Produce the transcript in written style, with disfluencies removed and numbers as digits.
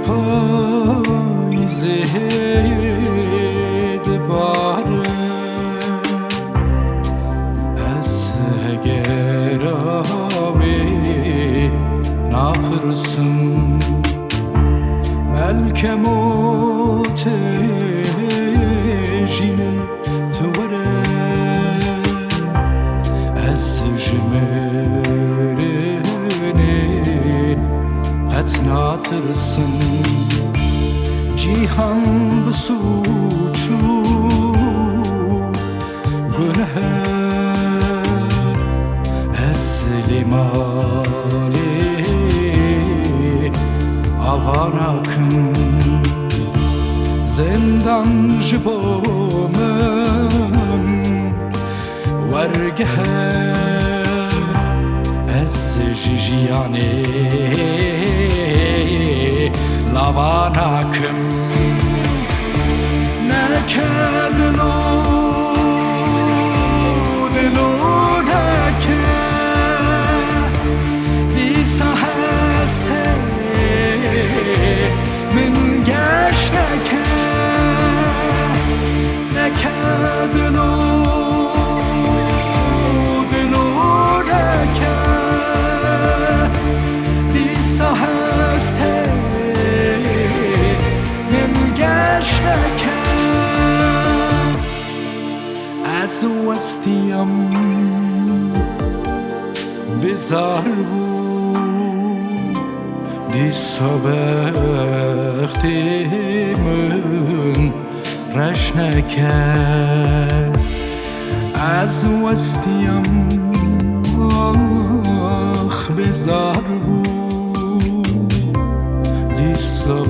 پاییزه دباره از هگراوی نپرسم ملکم و تجینه توره از جمرنه قط نترسم جیهان بسوچو گنه اصلی مالی آواناکن زندان جبومن ورگه از جیجیانه لاواناکم نکدلو دلو نکه دیسا هسته من گشت نکه نکدلو دلو نکه دیسا هسته از وستیم بیزار بود دیسا بختی من رش نکرد از وستیم بیزار بود دیسا